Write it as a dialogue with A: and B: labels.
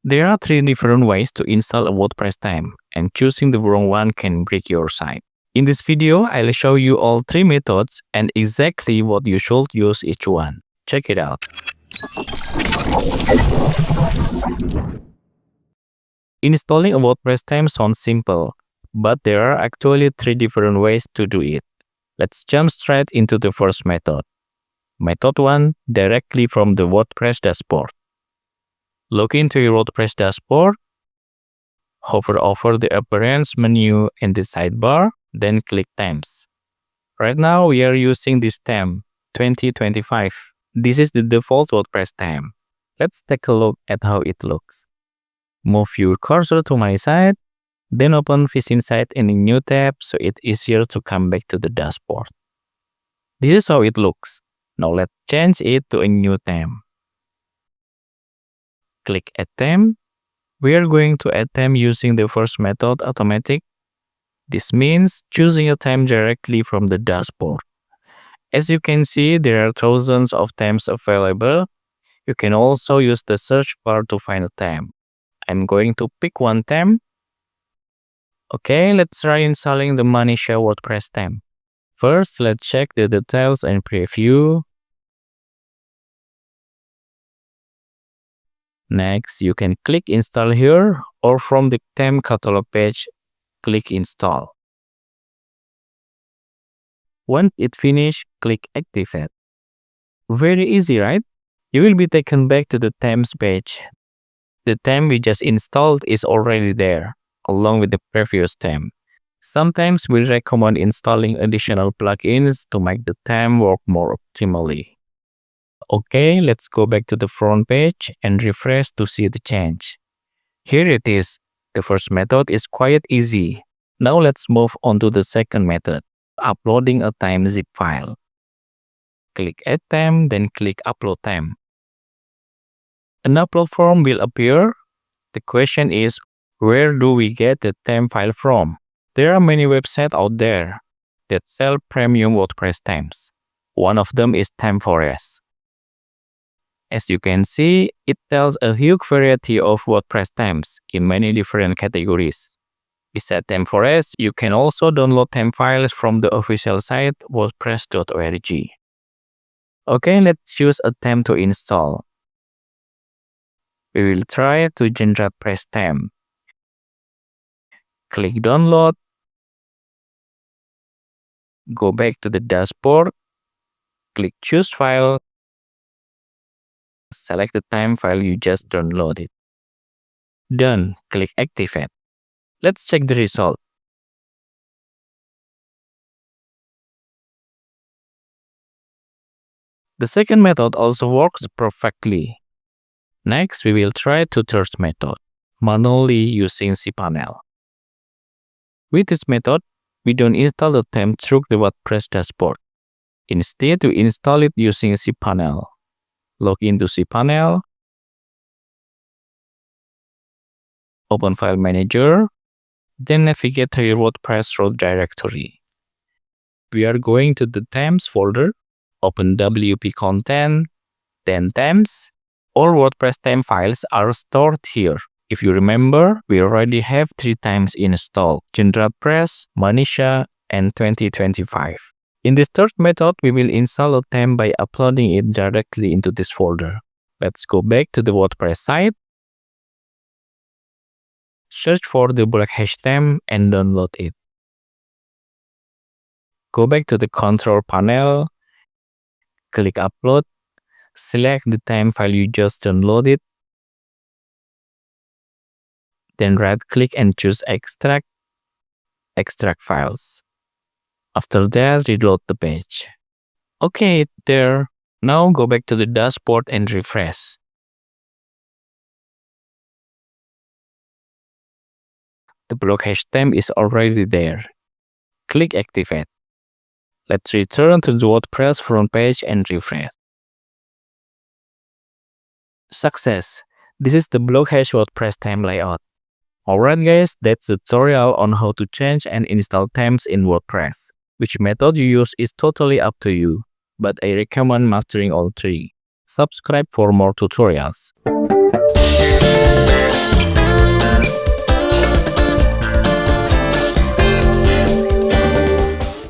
A: There are 3 different ways to install a WordPress theme, and choosing the wrong one can break your site. In this video, I'll show you all 3 methods and exactly what you should use each one. Check it out. Installing a WordPress theme sounds simple, but there are actually 3 different ways to do it. Let's jump straight into the first method. Method 1, directly from the WordPress dashboard. Log into your WordPress dashboard, hover over the Appearance menu in the sidebar, then click Themes. Right now, we are using this theme, 2025. This is the default WordPress theme. Let's take a look at how it looks. Move your cursor to my side, then open Visit Site in a new tab so it's easier to come back to the dashboard. This is how it looks. Now let's change it to a new theme. Click Add Theme. We are going to add theme using the first method, automatic. This means choosing a theme directly from the dashboard. As you can see, there are thousands of themes available. You can also use the search bar to find a theme. I'm going to pick one theme. Okay, let's try installing the Manisha WordPress theme. First, let's check the details and preview. Next, you can click Install here, or from the theme catalog page, click Install. Once it's finished, click Activate. Very easy, right? You will be taken back to the themes page. The theme we just installed is already there, along with the previous theme. Sometimes we recommend installing additional plugins to make the theme work more optimally. Okay, let's go back to the front page and refresh to see the change. Here it is. The first method is quite easy. Now let's move on to the second method, uploading a theme zip file. Click Add Theme, then click Upload Theme. An upload form will appear. The question is, where do we get the theme file from? There are many websites out there that sell premium WordPress themes. One of them is ThemeForest. As you can see, it tells a huge variety of WordPress themes in many different categories. Besides ThemeForest, you can also download theme files from the official site wordpress.org. Okay, let's choose a theme to install. We will try to generate press theme. Click Download. Go back to the dashboard. Click Choose File. Select the theme file you just downloaded. Done. Click Activate. Let's check the result. The second method also works perfectly. Next, we will try the third method, manually using cPanel. With this method, we don't install the theme through the WordPress dashboard. Instead, we install it using cPanel. Log into cPanel, open File Manager, then navigate to your WordPress root directory. We are going to the Themes folder, open WP Content, then Themes. All WordPress theme files are stored here. If you remember, we already have 3 themes installed: WordPress, Manisha, and 2025. In this third method, we will install a theme by uploading it directly into this folder. Let's go back to the WordPress site. Search for the black hash theme and download it. Go back to the control panel. Click Upload. Select the theme file you just downloaded. Then right-click and choose Extract. Extract files. After that, reload the page. Okay, it's there. Now go back to the dashboard and refresh. The block hash theme is already there. Click Activate. Let's return to the WordPress front page and refresh. Success! This is the block hash WordPress theme layout. Alright guys, that's the tutorial on how to change and install themes in WordPress. Which method you use is totally up to you, but I recommend mastering all 3. Subscribe for more tutorials.